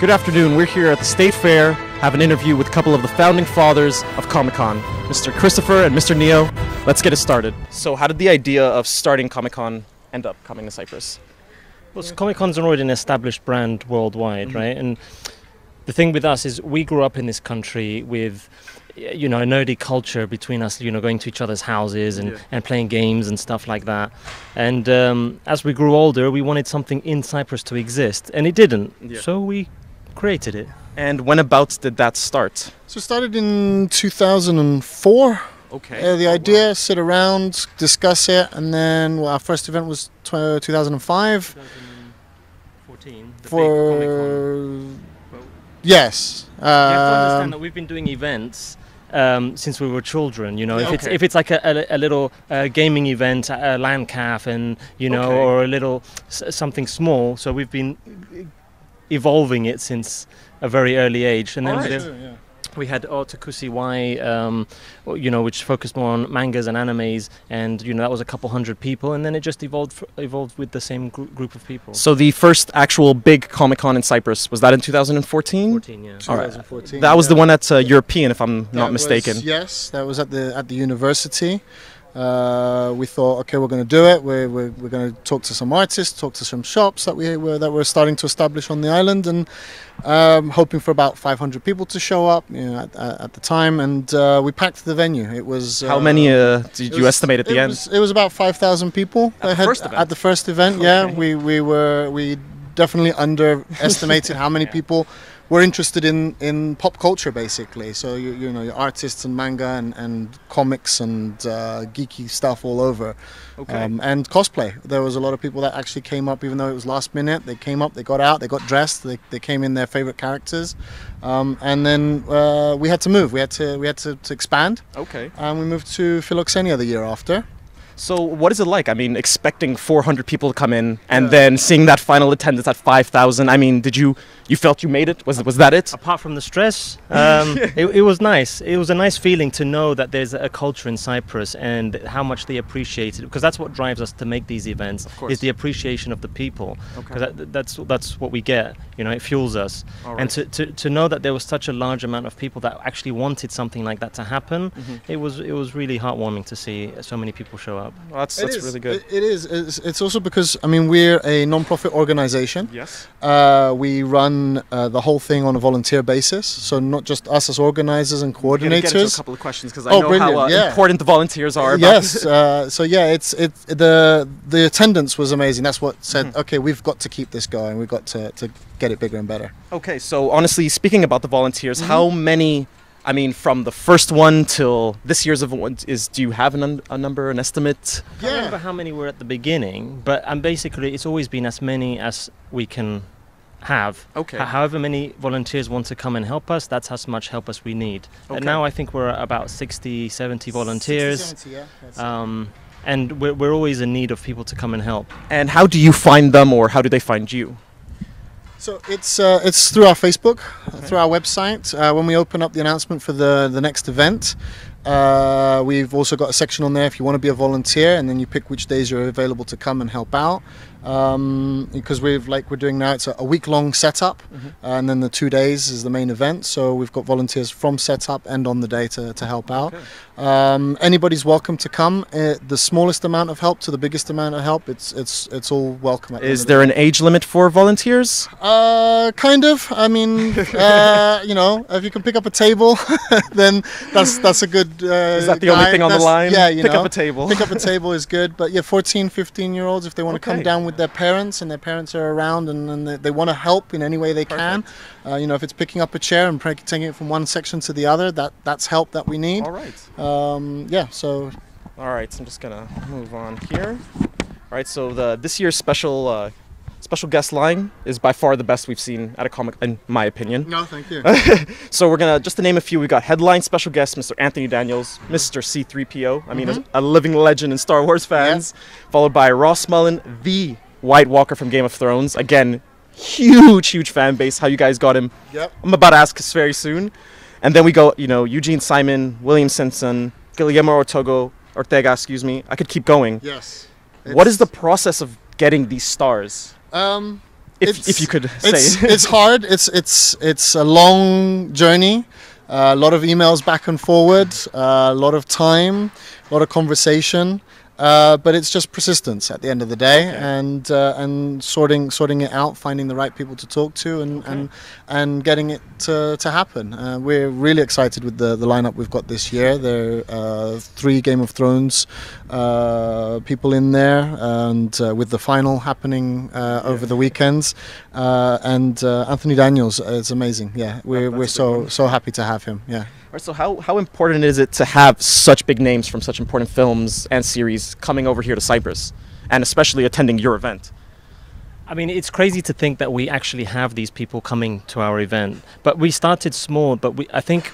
Good afternoon. We're here at the State Fair, have an interview with a couple of the founding fathers of Comic-Con, Mr. Christopher and Mr. Neo. Let's get it started. So how did the idea of starting Comic-Con end up coming to Cyprus? Well, Comic-Con's already an established brand worldwide, right? And the thing with us is we grew up in this country with, you know, a nerdy culture between us, you know, going to each other's houses and playing games and stuff like that. And as we grew older, we wanted something in Cyprus to exist, and it didn't. So we created it. And when about did that start? So it started in 2004. Okay. The idea, sit around, discuss it, and then our first event was 2005. 2014. The For big Comic-Con. yes. You have to understand that we've been doing events since we were children. You know, if it's like a little gaming event, a LAN caf, and you know, or a little something small. So we've been evolving it since a very early age, and then we had Otakusi Y, you know, which focused more on mangas and animes, and you know that was a couple hundred people, and then it just evolved with the same group of people. So the first actual big Comic-Con in Cyprus, was that in 2014? 14, yeah. 2014. That was the one that's European, if I'm not mistaken. Yes, that was at the university. We thought, okay, we're going to do it. We're going to talk to some artists, talk to some shops that we're starting to establish on the island, and hoping for about 500 people to show up, you know, at the time. And we packed the venue. It was how many did you estimate at the end? It was about 5,000 people at the first event. Okay. Yeah, we definitely underestimated how many people were interested in pop culture, basically. So you know, your artists and manga and comics and geeky stuff all over. And cosplay. There was a lot of people that actually came up, even though it was last minute. They came up, they got out, they got dressed, they came in their favorite characters, and then we had to move. We had to expand. And we moved to Philoxenia the year after. So what is it like? I mean, expecting 400 people to come in and then seeing that final attendance at 5,000. I mean, you felt you made it? Was that it? Apart from the stress, it was nice. It was a nice feeling to know that there's a culture in Cyprus and how much they appreciate it, because that's what drives us to make these events, is the appreciation of the people. Because that's what we get. You know, it fuels us. And to know that there was such a large amount of people that actually wanted something like that to happen, it was really heartwarming to see so many people show up. Well, that's really good. It is. It's also because, I mean, we're a non-profit organization. Yes. We run the whole thing on a volunteer basis, so not just us as organizers and coordinators. Get into a couple of questions because I know how important the volunteers are. Yes. So yeah, the attendance was amazing. That's what said, okay, we've got to keep this going. We've got to get it bigger and better. Okay. So honestly, speaking about the volunteers, how many? I mean, from the first one till this year's event, do you have a number, an estimate? I can't remember how many were at the beginning, but basically it's always been as many as we can have. However many volunteers want to come and help us, that's how much help us we need. And now I think we're about 60, 70 volunteers. 60, 70, yeah. And we're always in need of people to come and help. And how do you find them, or how do they find you? So it's through our Facebook, through our website. When we open up the announcement for the next event, we've also got a section on there if you want to be a volunteer, and then you pick which days you're available to come and help out. Because we're doing now, it's a week-long setup, and then the 2 days is the main event. So we've got volunteers from setup and on the day to help out. Anybody's welcome to come. The smallest amount of help to the biggest amount of help, it's all welcome. Is there an age limit for volunteers? Kind of. I mean, you know, if you can pick up a table, then that's a good. Is that the only thing on the line? Yeah, pick up a table. Pick up a table is good, but yeah, 14, 15-year-olds, if they want to come down with their parents and their parents are around and they want to help in any way they can, you know, if it's picking up a chair and taking it from one section to the other, that's help that we need. All right. Yeah. So. All right. So I'm just gonna move on here. All right. So this year's special guest line is by far the best we've seen at a comic, in my opinion. No, thank you. So we're gonna just to name a few. We got headline special guest Mr. Anthony Daniels, Mr. C-3PO. I mean, a living legend in Star Wars fans. Followed by Ross Mullen, the White Walker from Game of Thrones. Again, huge fan base. How you guys got him? Yep. I'm about to ask us very soon. And then we go, you know, Eugene Simon, William Simpson, Guillermo Ortega, excuse me. I could keep going. Yes. What is the process of getting these stars? if you could say. It's hard. It's a long journey. A lot of emails back and forward. A lot of time. A lot of conversation. But it's just persistence at the end of the day, and sorting it out, finding the right people to talk to, and getting it to happen. We're really excited with the lineup we've got this year. There are 3 Game of Thrones people in there, and with the final happening over the weekends, and Anthony Daniels is amazing. Yeah, we're so happy to have him. Yeah. All right, so how important is it to have such big names from such important films and series coming over here to Cyprus, and especially attending your event? I mean, it's crazy to think that we actually have these people coming to our event. But we started small, but I think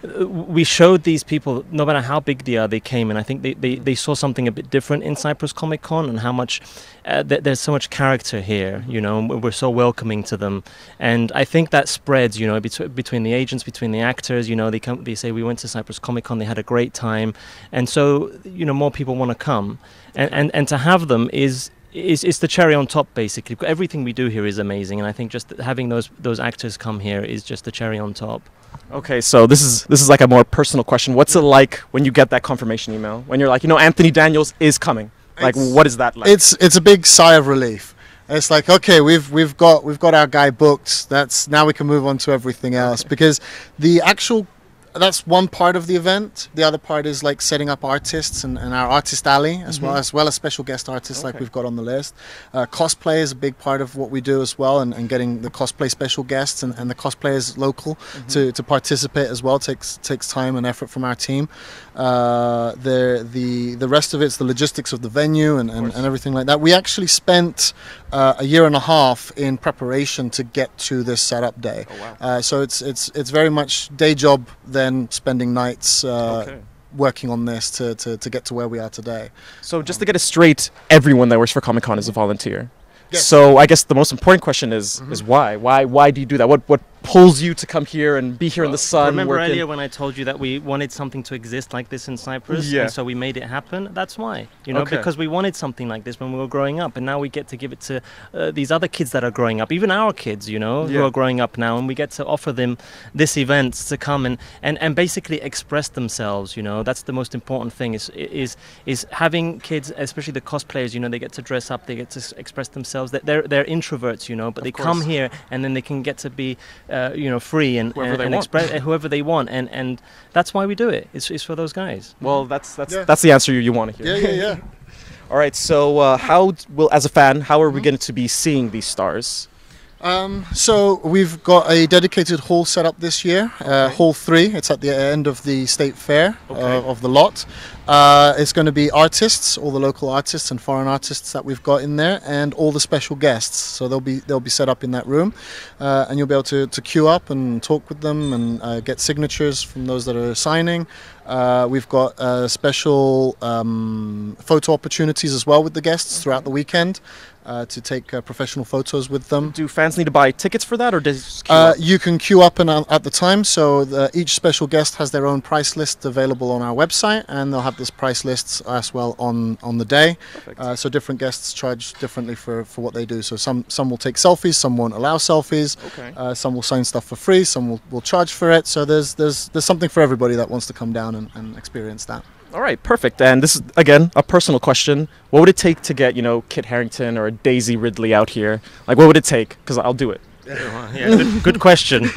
we showed these people, no matter how big they are, they came, and I think they saw something a bit different in Cyprus Comic Con, and how much there's so much character here, you know, and we're so welcoming to them. And I think that spreads, you know, between the agents, between the actors, you know, they say we went to Cyprus Comic Con, they had a great time, and so, you know, more people want to come, and to have them is the cherry on top, basically. Everything we do here is amazing, and I think just having those actors come here is just the cherry on top. Okay, so this is like a more personal question. What's it like when you get that confirmation email? When you're like, you know, Anthony Daniels is coming. Like, what is that like? It's a big sigh of relief. It's like, okay, we've got our guy booked. Now we can move on to everything else, because that's one part of the event. The other part is like setting up artists and our artist alley, as well as special guest artists like we've got on the list. Cosplay is a big part of what we do as well, and getting the cosplay special guests and the cosplayers local to participate as well takes time and effort from our team. The rest of it's the logistics of the venue and everything like that. We actually spent a year and a half in preparation to get to this setup day. Oh, wow. So it's very much day job, then spending nights working on this to get to where we are today. So just to get it straight, everyone that works for Comic Con is a volunteer. Yes. So I guess the most important question is why? Why do you do that? What pulls you to come here and be here in the sun? Remember earlier when I told you that we wanted something to exist like this in Cyprus, and so we made it happen? That's why, you know, because we wanted something like this when we were growing up, and now we get to give it to these other kids that are growing up, even our kids, you know, who are growing up now, and we get to offer them this event to come and basically express themselves, you know. That's the most important thing, is having kids, especially the cosplayers, you know, they get to dress up, they get to express themselves. They're introverts, you know, but they come here and then they can get to be you know, free and express whoever they want, and that's why we do it. It's for those guys. Well, that's the answer you want to hear. Yeah. All right, so as a fan, how are we going to be seeing these stars? So we've got a dedicated hall set up this year, Hall 3. It's at the end of the State Fair of the lot. It's going to be artists, all the local artists and foreign artists that we've got in there, and all the special guests. So they'll be set up in that room, and you'll be able to queue up and talk with them and get signatures from those that are signing. We've got special photo opportunities as well with the guests throughout the weekend. To take professional photos with them. Do fans need to buy tickets for that, or does you can queue up at the time? So each special guest has their own price list available on our website, and they'll have this price lists as well on the day. So different guests charge differently for what they do. So some will take selfies, some won't allow selfies. Some will sign stuff for free, some will charge for it. So there's something for everybody that wants to come down and experience that. All right, perfect. And this is, again, a personal question. What would it take to get, you know, Kit Harington or Daisy Ridley out here? Like, what would it take? Because I'll do it. Good question.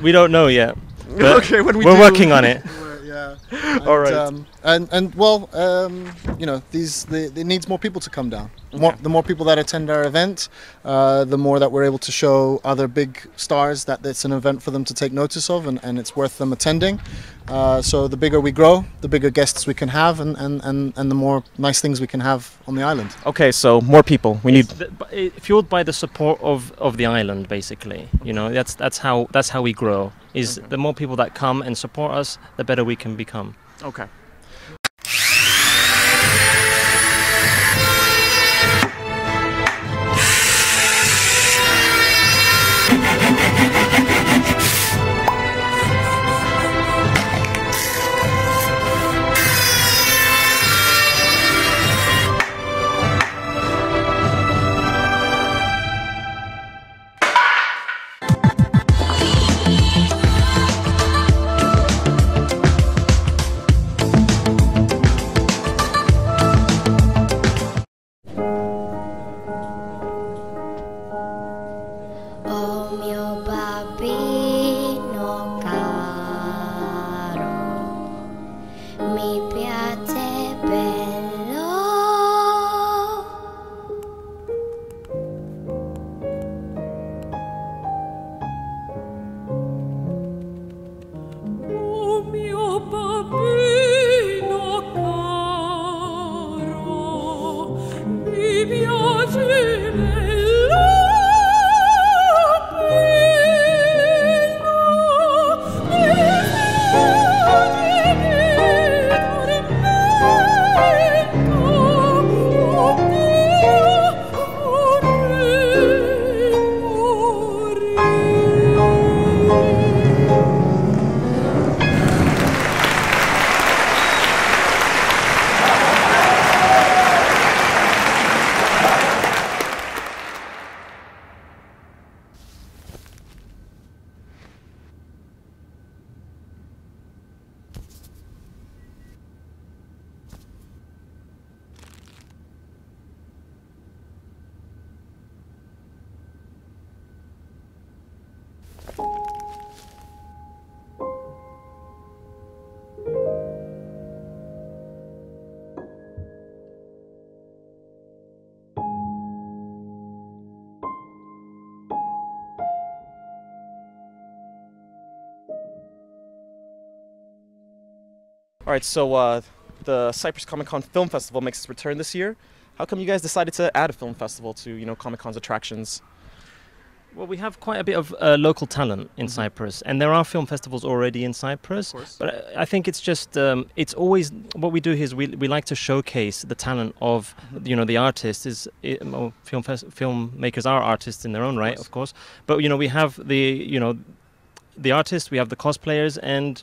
We don't know yet. Okay, when we're working on it. All right. You know, it needs more people to come down. The more people that attend our event, the more that we're able to show other big stars that it's an event for them to take notice of, and it's worth them attending. So the bigger we grow, the bigger guests we can have, and the more nice things we can have on the island. Okay, so more people. We need fueled by the support of the island, basically. You know, that's how we grow. The more people that come and support us, the better we can become. Okay. piace bello. Oh mio bambino caro, mi piace bello, All right, so the Cyprus Comic Con Film Festival makes its return this year. How come you guys decided to add a film festival to, you know, Comic Con's attractions? Well, we have quite a bit of local talent in Cyprus, and there are film festivals already in Cyprus. But I think it's just it's always what we do here is we like to showcase the talent of the artists. Filmmakers are artists in their own right, of course. But we have the artists, we have the cosplayers, and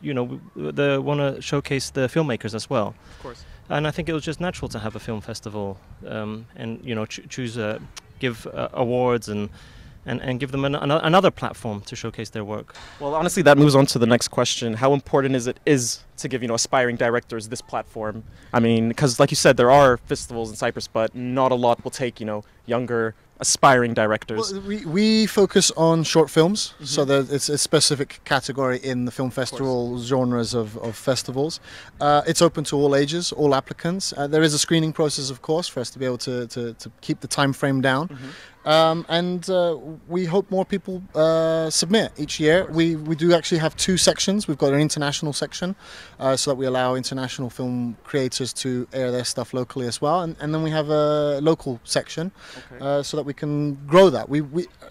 they want to showcase the filmmakers as well. Of course. And I think it was just natural to have a film festival, and choose give awards and give them another platform to showcase their work. Well, honestly, that moves on to the next question. How important is to give aspiring directors this platform? I mean, because like you said, there are festivals in Cyprus, but not a lot will take younger aspiring directors. Well, we focus on short films, so it's a specific category in the film festival genres of festivals. It's open to all ages, all applicants. There is a screening process, of course, for us to be able to keep the time frame down. And we hope more people submit each year. We do actually have two sections. We've got an international section, so that we allow international film creators to air their stuff locally as well. And then we have a local section, so that we can grow that.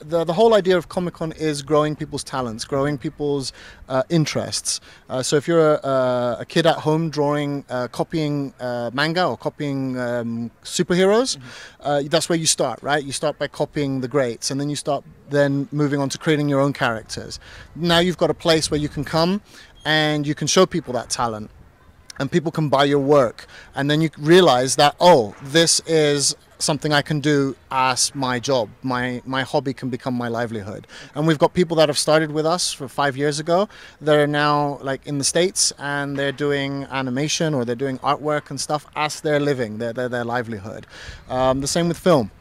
The whole idea of Comic-Con is growing people's talents, growing people's interests. So if you're a kid at home drawing, copying manga or copying superheroes, that's where you start, right? You start by copying the greats, and then you start moving on to creating your own characters. Now you've got a place where you can come and you can show people that talent, and people can buy your work, and then you realize that, oh, this is something I can do as my job. My hobby can become my livelihood. And we've got people that have started with us for 5 years ago. They're now like in the States, and they're doing animation or they're doing artwork and stuff as their living, their livelihood. The same with film.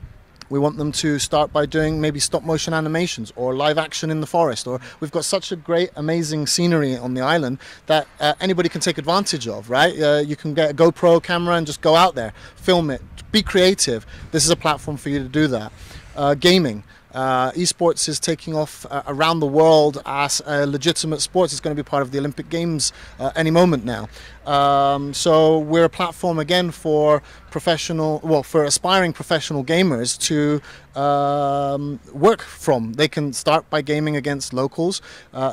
We want them to start by doing maybe stop motion animations or live action in the forest, or we've got such a great, amazing scenery on the island that anybody can take advantage of, right? You can get a GoPro camera and just go out there, film it, be creative. This is a platform for you to do that. Gaming. Esports is taking off around the world as a legitimate sport. It's going to be part of the Olympic Games any moment now. So we're a platform again for for aspiring professional gamers to work from. They can start by gaming against locals.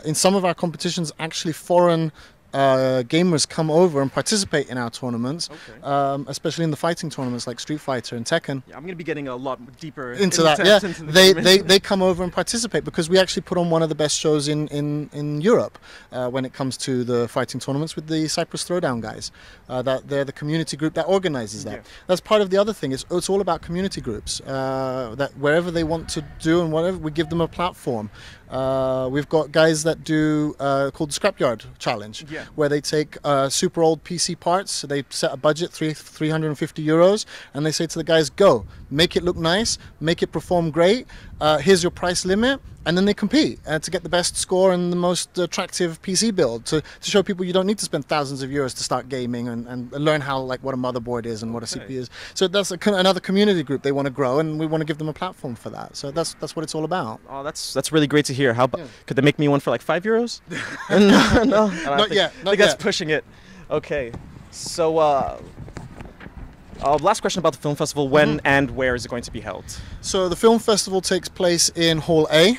In some of our competitions, actually foreign gamers come over and participate in our tournaments, especially in the fighting tournaments like Street Fighter and Tekken. Yeah, I'm going to be getting a lot deeper into that. Yeah, they come over and participate because we actually put on one of the best shows in Europe when it comes to the fighting tournaments with the Cyprus Throwdown guys. That they're the community group that organizes that. Yeah. That's part of the other thing. It's all about community groups. That wherever they want to do and whatever, we give them a platform. We've got guys that do called the Scrapyard Challenge, where they take super old PC parts. So they set a budget, 350 euros, and they say to the guys, go, make it look nice, make it perform great. Here's your price limit. and then they compete to get the best score and the most attractive PC build to show people you don't need to spend thousands of euros to start gaming and learn how like what a motherboard is and what a CPU is. So that's another community group they want to grow, and we want to give them a platform for that. So that's what it's all about. Oh, that's really great to hear. How about could they make me one for like €5? No, not yet. I think that's pushing it. Okay, so last question about the film festival. When and where is it going to be held? So the film festival takes place in Hall A.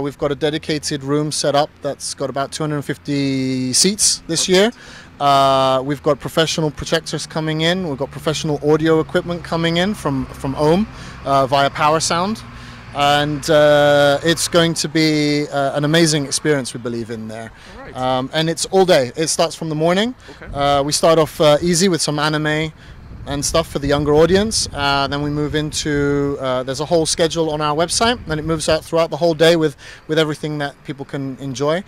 We've got a dedicated room set up that's got about 250 seats this year. We've got professional projectors coming in. We've got professional audio equipment coming in from Ohm via Power Sound. And it's going to be an amazing experience, we believe, in there. Right. And it's all day. It starts from the morning. Okay. We start off easy with some anime and stuff for the younger audience. Then we move into, there's a whole schedule on our website, and it moves out throughout the whole day with everything that people can enjoy.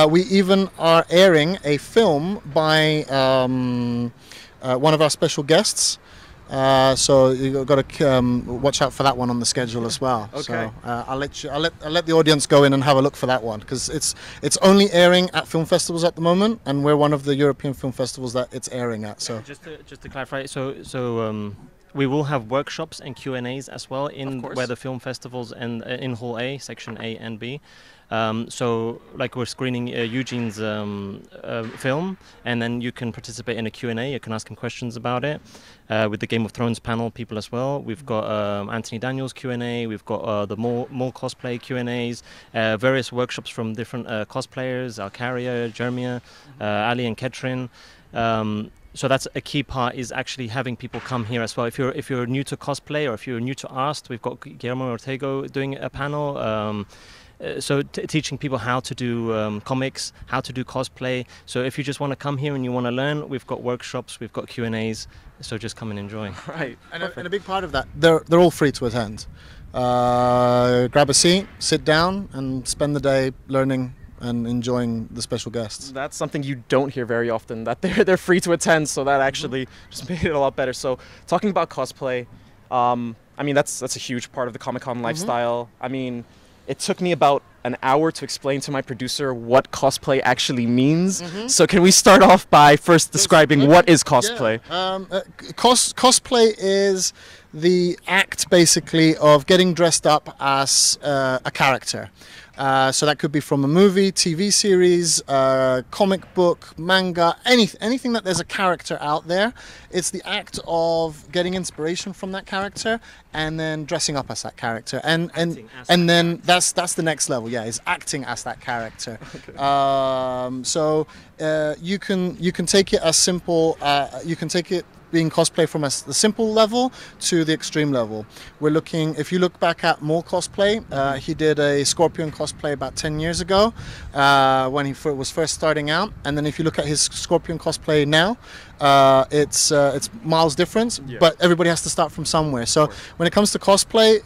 We even are airing a film by one of our special guests. So you've got to watch out for that one on the schedule as well. Okay. So I'll let the audience go in and have a look for that one, because it's only airing at film festivals at the moment, and we're one of the European film festivals that it's airing at. So just to clarify, so we will have workshops and Q&As as well in where the film festivals and in Hall A, section A and B. So like we're screening Eugene's film, and then you can participate in a Q&A. You can ask him questions about it with the Game of Thrones panel people as well. We've got Anthony Daniels Q&A. We've got the more cosplay Q&As, various workshops from different cosplayers, Alcaria, Jermia, Ali and Ketrin. So that's a key part, is actually having people come here as well. If you're new to cosplay, or if you're new to art, we've got Guillermo Ortego doing a panel. So teaching people how to do comics, how to do cosplay. So if you just want to come here and you want to learn, we've got workshops, we've got Q&As. So just come and enjoy. Right. And a big part of that, they're all free to attend. Grab a seat, sit down, and spend the day learning and enjoying the special guests. That's something you don't hear very often, that they're free to attend, so that actually just made it a lot better. So talking about cosplay, I mean, that's a huge part of the Comic-Con lifestyle. I mean, it took me about an hour to explain to my producer what cosplay actually means. So can we start off by first describing what is cosplay? Yeah. Cosplay is the act, basically, of getting dressed up as a character. So that could be from a movie, TV series, comic book, manga, anything that there's a character out there. It's the act of getting inspiration from that character and then dressing up as that character, and then that's the next level. Yeah, is acting as that character. Okay. So you can take it as simple. You can take it being cosplay from the simple level to the extreme level. We're looking, if you look back at more cosplay, he did a Scorpion cosplay about 10 years ago when he was first starting out, and then if you look at his Scorpion cosplay now, it's miles different, but everybody has to start from somewhere. So when it comes to cosplay,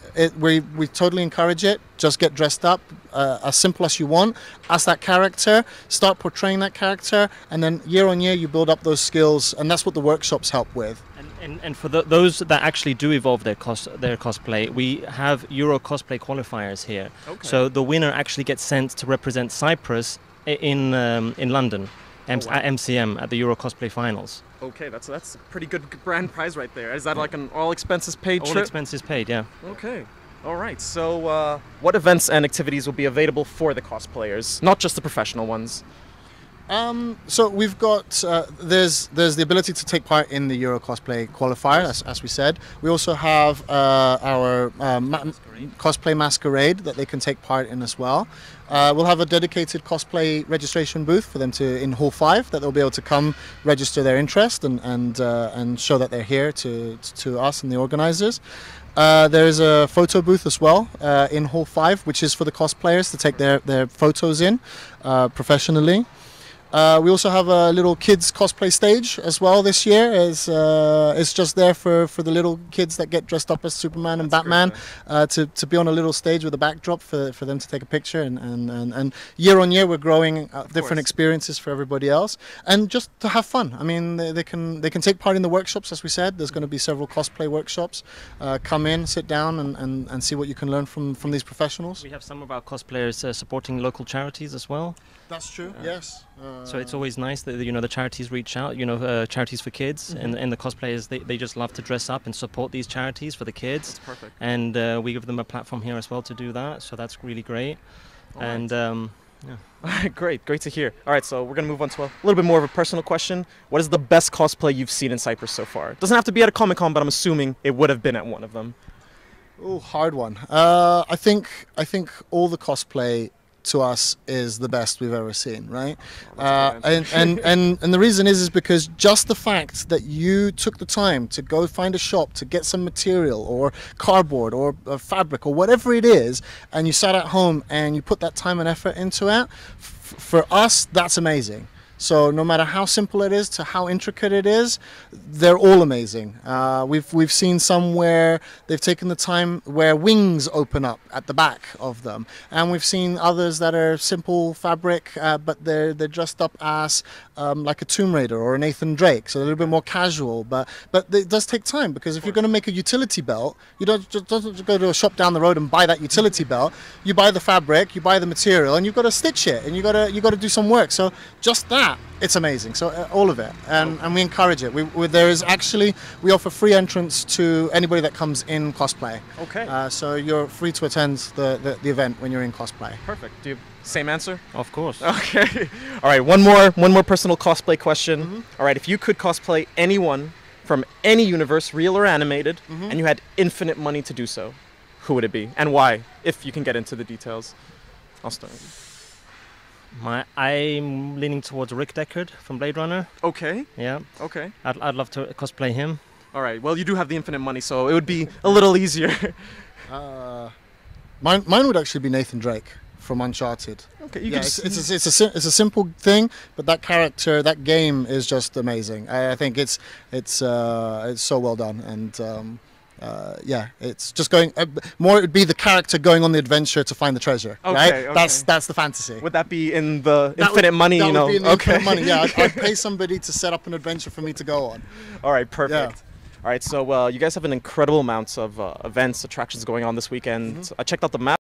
we totally encourage it. Just get dressed up as simple as you want, as that character, start portraying that character, and then year on year you build up those skills, and that's what the workshops help with. And for those that actually do evolve their cosplay, we have Euro cosplay qualifiers here. Okay. So the winner actually gets sent to represent Cyprus in London. At MCM at the Euro Cosplay Finals. Okay, that's a pretty good grand prize right there. Is that like an all expenses paid trip? All expenses paid, yeah. Okay. All right. So what events and activities will be available for the cosplayers, not just the professional ones? So we've got there's the ability to take part in the Euro Cosplay qualifier, as we said. We also have our cosplay masquerade that they can take part in as well. We'll have a dedicated cosplay registration booth for them in Hall 5 that they'll be able to come register their interest and show that they're here to us and the organizers. There is a photo booth as well in Hall 5, which is for the cosplayers to take their photos in professionally. We also have a little kids cosplay stage as well this year. It's just there for the little kids that get dressed up as Superman and Batman, to be on a little stage with a backdrop for them to take a picture. And year on year we're growing different experiences for everybody else, and just to have fun. I mean, they can take part in the workshops, as we said. There's going to be several cosplay workshops. Come in, sit down, and see what you can learn from these professionals. We have some of our cosplayers supporting local charities as well. That's true. Yes. So it's always nice that the charities reach out. Charities for kids, and the cosplayers they just love to dress up and support these charities for the kids. That's perfect. And we give them a platform here as well to do that. So that's really great. And yeah. Great to hear. All right, so we're gonna move on to a little bit more of a personal question. What is the best cosplay you've seen in Cyprus so far? It doesn't have to be at a Comic-Con, but I'm assuming it would have been at one of them. Oh, hard one. I think all the cosplay to us is the best we've ever seen, right? And the reason is because just the fact that you took the time to go find a shop to get some material or cardboard or fabric or whatever it is, and you sat at home and you put that time and effort into it, for us, that's amazing. So no matter how simple it is to how intricate it is, they're all amazing. We've seen some where they've taken the time where wings open up at the back of them, and we've seen others that are simple fabric, but they're dressed up as like a Tomb Raider or a Nathan Drake, so a little bit more casual. But it does take time, because if you're going to make a utility belt, you don't just go to a shop down the road and buy that utility belt. You buy the fabric, you buy the material, and you've got to stitch it, and you got to do some work. So just that, it's amazing. So all of it, and we encourage it. We offer free entrance to anybody that comes in cosplay. Okay. So you're free to attend the event when you're in cosplay. Perfect. Do you same answer? Of course. Okay. All right. One more personal cosplay question. All right. If you could cosplay anyone from any universe, real or animated, and you had infinite money to do so, who would it be and why? If you can get into the details, I'll start. I'm leaning towards Rick Deckard from Blade Runner. Okay. Yeah. Okay. I'd love to cosplay him. All right. Well, you do have the infinite money, so it would be a little easier. Mine would actually be Nathan Drake from Uncharted. Okay. It's a simple thing, but that character, that game is just amazing. I think it's so well done, and it's just going more. It would be the character going on the adventure to find the treasure, right? Okay. That's the fantasy. Would that be in the infinite money? That would be in the okay. infinite money. Yeah, I'd pay somebody to set up an adventure for me to go on. All right, perfect. Yeah. All right, so you guys have an incredible amount of events, attractions going on this weekend. I checked out the map.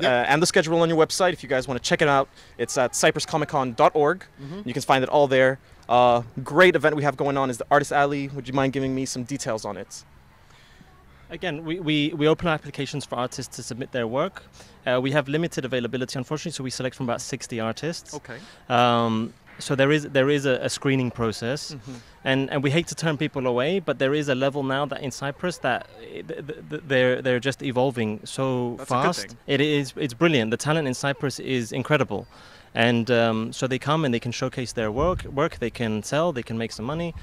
And the schedule on your website. If you guys want to check it out, it's at cypruscomiccon.org. You can find it all there. Great event we have going on is the Artist Alley. Would you mind giving me some details on it? Again, we open applications for artists to submit their work. We have limited availability, unfortunately, so we select from about 60 artists. Okay. So there is a screening process, and we hate to turn people away, but there is a level now that in Cyprus that they're just evolving so That's a good fast. thing. It's brilliant. The talent in Cyprus is incredible, and so they come and they can showcase their work. They can sell. They can make some money.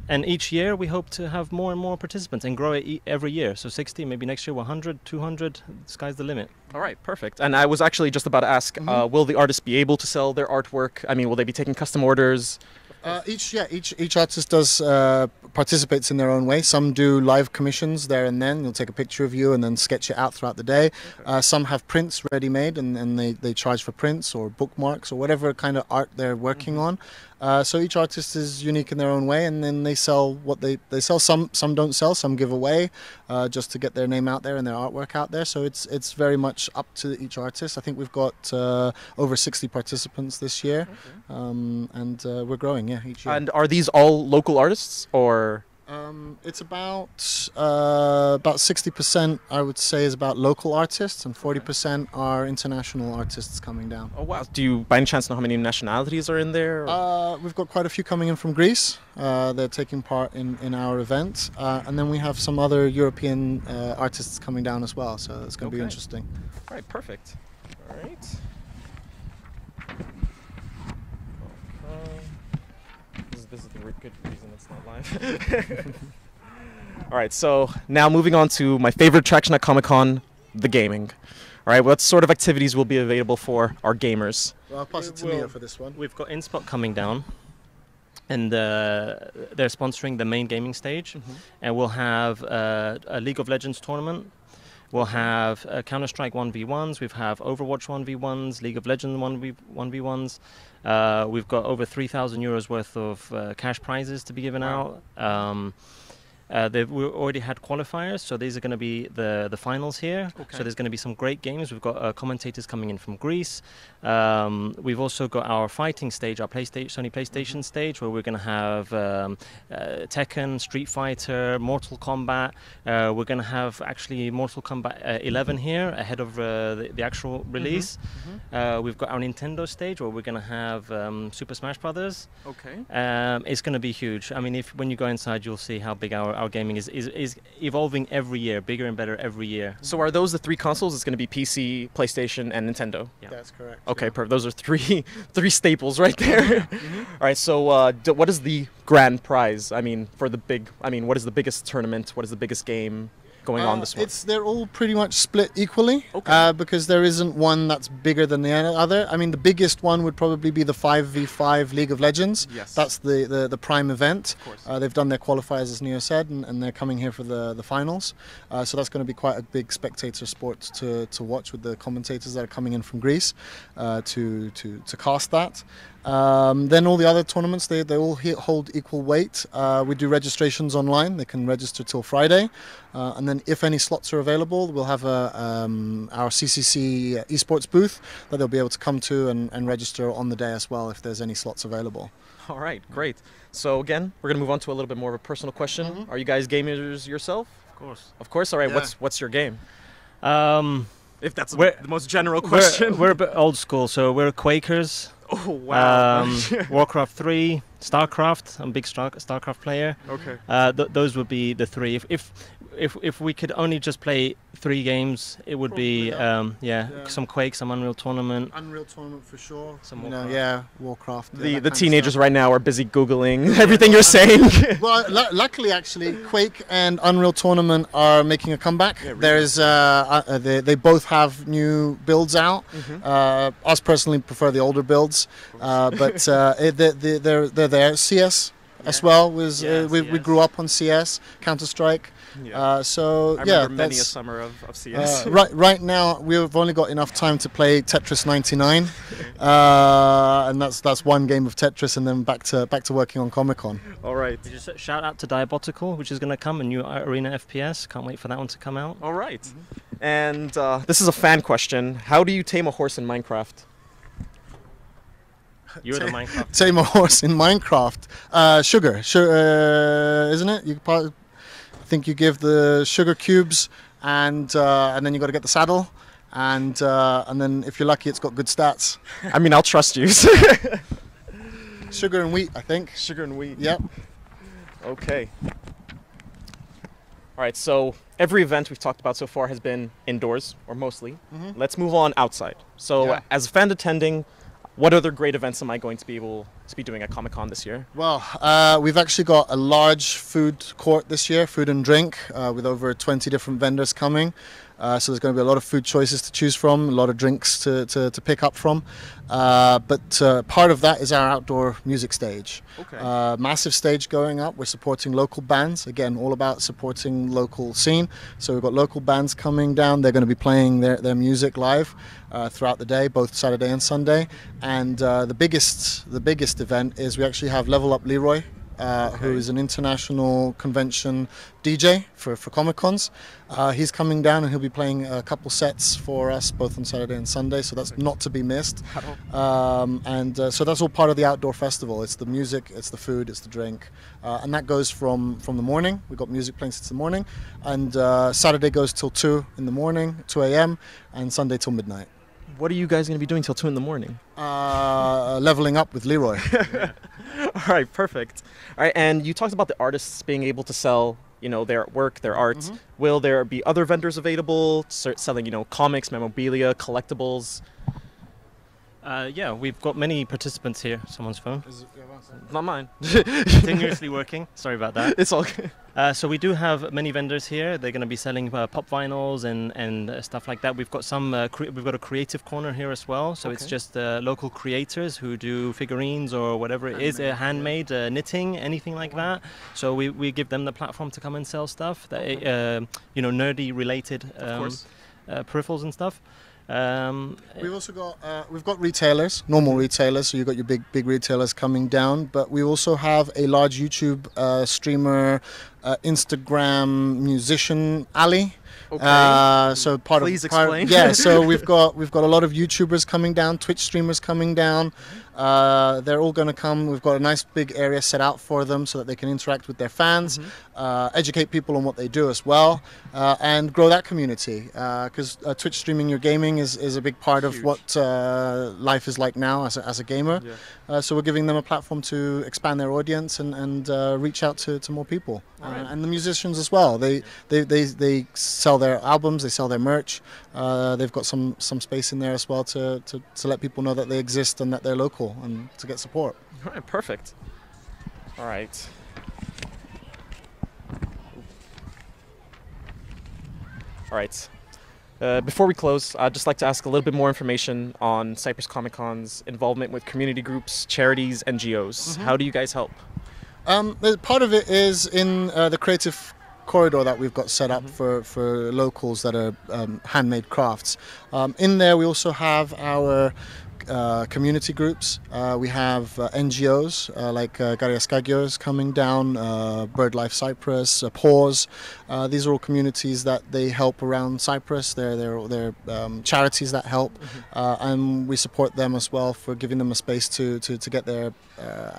and each year we hope to have more and more participants and grow it every year. So 60, maybe next year 100, 200. The sky's the limit. All right, perfect. And I was actually just about to ask, will the artists be able to sell their artwork? I mean, will they be taking custom orders? Each artist does participates in their own way. Some do live commissions there and then. You'll take a picture of you and then sketch it out throughout the day. Okay. Some have prints ready made and they charge for prints or bookmarks or whatever kind of art they're working on. So each artist is unique in their own way, and then they sell what they sell. Some don't sell, some give away just to get their name out there and their artwork out there. So it's very much up to each artist. I think we've got over 60 participants this year, and we're growing, each year. And are these all local artists, or? It's about 60%, I would say, is about local artists, and 40% are international artists coming down. Oh wow! Do you, by any chance, know how many nationalities are in there? We've got quite a few coming in from Greece. They're taking part in our event, and then we have some other European artists coming down as well. So it's going to be interesting. All right, perfect. All right. This is the good reason it's not live. All right, so now moving on to my favorite attraction at Comic-Con, the gaming. All right, what sort of activities will be available for our gamers? Well, I'll pass it to Mia for this one. We've got InSpot coming down, and they're sponsoring the main gaming stage, and we'll have a League of Legends tournament. We'll have Counter-Strike 1v1s, we have Overwatch 1v1s, League of Legends 1v1s. We've got over 3,000 euros worth of cash prizes to be given out. We already had qualifiers, so these are going to be the finals here. Okay. So there's going to be some great games. We've got commentators coming in from Greece. We've also got our fighting stage, our Sony PlayStation stage, where we're going to have Tekken, Street Fighter, Mortal Kombat. We're going to have actually Mortal Kombat 11 here ahead of the actual release. We've got our Nintendo stage where we're going to have Super Smash Brothers. Okay. It's going to be huge. I mean, when you go inside, you'll see how big our gaming is evolving every year, bigger and better every year. So are those the three consoles? It's going to be PC, PlayStation, and Nintendo? Yeah. That's correct. Okay, perfect. Those are three staples right there. All right, so what is the grand prize? I mean, what is the biggest tournament? What is the biggest game going on this one? They're all pretty much split equally, because there isn't one that's bigger than the other. I mean, the biggest one would probably be the 5v5 League of Legends. Yes. That's the prime event. Of course. They've done their qualifiers, as Neo said, and they're coming here for the finals. So that's going to be quite a big spectator sport to watch, with the commentators that are coming in from Greece to cast that. Then all the other tournaments, they all hold equal weight. We do registrations online. They can register till Friday, and then if any slots are available, we'll have our CCC esports booth that they'll be able to come to and register on the day as well if there's any slots available. All right, great. So again, we're going to move on to a little bit more of a personal question. Are you guys gamers yourself? Of course. Of course. All right. Yeah. What's your game? If that's the most general question. We're a bit old school, so we're Quakers. Oh wow! Warcraft 3, StarCraft. I'm a big StarCraft player. Okay. Those would be the three. If we could only just play 3 games, it would be some Quake, some Unreal Tournament. Unreal Tournament for sure. Some Warcraft. Warcraft. The teenagers right now are busy Googling everything you're saying. Well, luckily, actually, Quake and Unreal Tournament are making a comeback. Yeah, There's they both have new builds out. Us personally prefer the older builds, but they're there. CS as well was we grew up on CS, Counter-Strike. So I remember many a summer of CS. Right now we've only got enough time to play Tetris 99, and that's one game of Tetris, and then back to working on Comic-Con. All right. Just shout out to Diabotical, which is going to come, a new arena FPS. Can't wait for that one to come out. All right. And this is a fan question. How do you tame a horse in Minecraft? You're the Minecraft. Tame a horse in Minecraft. Sugar, isn't it? I think you give the sugar cubes, and then you got to get the saddle, and then if you're lucky, it's got good stats. I mean, I'll trust you. Sugar and wheat, I think. Sugar and wheat. Yep. Okay. All right. So every event we've talked about so far has been indoors, or mostly. Let's move on outside. So as a fan attending, what other great events am I going to be able to be doing at Comic-Con this year? Well, we've actually got a large food court this year, food and drink, with over 20 different vendors coming. So there's going to be a lot of food choices to choose from, a lot of drinks to pick up from. But part of that is our outdoor music stage. Okay. Massive stage going up. We're supporting local bands. Again, all about supporting local scene. So we've got local bands coming down. They're going to be playing their music live throughout the day, both Saturday and Sunday. And the biggest event is we actually have Level Up Leroy, who is an international convention DJ for Comic-Cons. He's coming down and he'll be playing a couple sets for us both on Saturday and Sunday, so that's not to be missed. So that's all part of the outdoor festival. It's the music, it's the food, it's the drink, and that goes from the morning. We've got music playing since the morning, and Saturday goes till 2 in the morning, 2 a.m., and Sunday till midnight. What are you guys going to be doing till 2 in the morning? Leveling up with Leroy. All right, perfect. All right, and you talked about the artists being able to sell, their work, their art. Will there be other vendors available selling, comics, memorabilia, collectibles? Yeah, we've got many participants here. Someone's phone. Not mine. Continuously working. Sorry about that. It's all good. So we do have many vendors here. They're going to be selling pop vinyls and stuff like that. We've got some. We've got a creative corner here as well. So it's just local creators who do figurines or whatever it is, handmade knitting, anything like that. So we give them the platform to come and sell stuff that nerdy related peripherals and stuff. We've also got retailers, normal retailers. So you've got your big retailers coming down, but we also have a large YouTube streamer, Instagram musician, Ali. Okay. So Please explain. Yeah. So we've got a lot of YouTubers coming down, Twitch streamers coming down. They're all going to come. We've got a nice big area set out for them so that they can interact with their fans, educate people on what they do as well, and grow that community. Because Twitch streaming your gaming is a big part of what life is like now as a gamer. Yeah. So we're giving them a platform to expand their audience and reach out to more people. And the musicians as well. They sell their albums, they sell their merch. They've got some space in there as well to let people know that they exist and that they're local and to get support. All right, perfect. All right. All right. Before we close, I'd just like to ask a little bit more information on Cyprus Comic-Con's involvement with community groups, charities, NGOs. How do you guys help? Part of it is in the creative corridor that we've got set up for locals that are handmade crafts. In there we also have our community groups. We have NGOs like Garias Kagios coming down, BirdLife Cyprus, Pause. These are all communities that they help around Cyprus. They're charities that help, and we support them as well for giving them a space to get their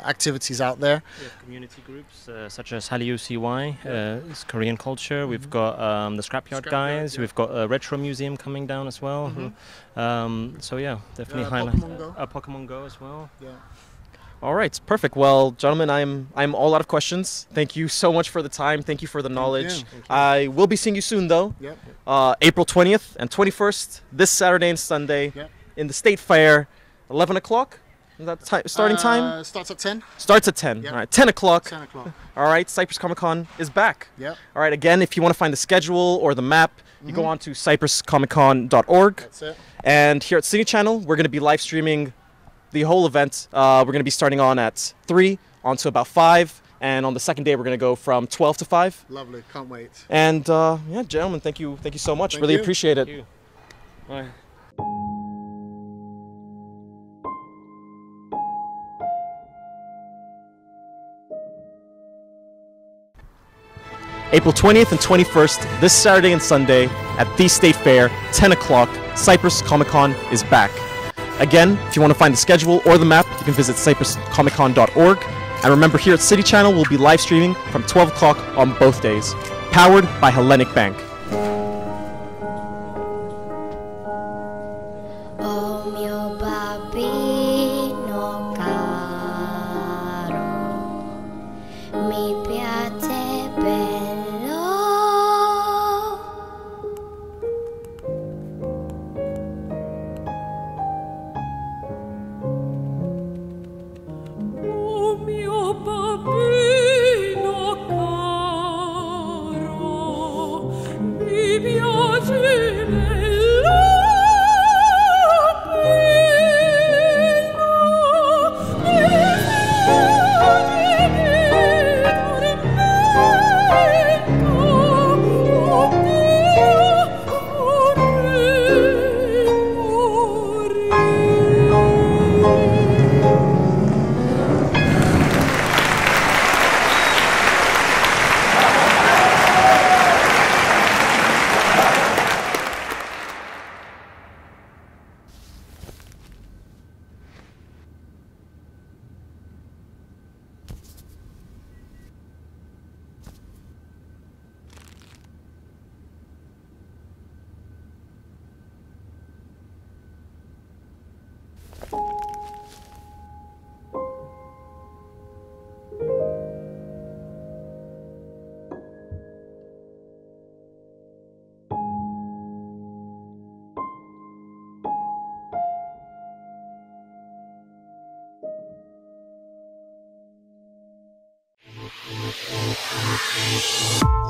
activities out there. We have community groups such as Hallyu CY, it's Korean culture. We've got the Scrapyard guys. We've got a retro museum coming down as well. So yeah, definitely highlight Pokemon Go as well. Yeah. All right, perfect. Well, gentlemen, I'm all out of questions. Thank you so much for the time. Thank you for the knowledge. Thank you. I will be seeing you soon, though. Yep. April 20th and 21st, this Saturday and Sunday, in the State Fair, 11 o'clock. Is that starting time? Starts at 10. Starts at 10. Yep. All right, 10 o'clock. 10 o'clock. All right, Cyprus Comic-Con is back. Yep. All right, again, if you want to find the schedule or the map, you go on to cypruscomiccon.org. That's it. And here at CityChannel, we're going to be live streaming the whole event. We're going to be starting on at 3 on to about 5. And on the second day, we're going to go from 12 to 5. Lovely. Can't wait. And yeah, gentlemen, thank you so much. Really appreciate it. Thank you. Bye. April 20th and 21st, this Saturday and Sunday at the State Fair, 10 o'clock, Cyprus Comic-Con is back. Again, if you want to find the schedule or the map, you can visit cypruscomiccon.org. And remember, here at CityChannel, we'll be live streaming from 12 o'clock on both days. Powered by Hellenic Bank. Oh mio bambino caro, mi piace bello. bambino caro, mi piace bello, Thank you.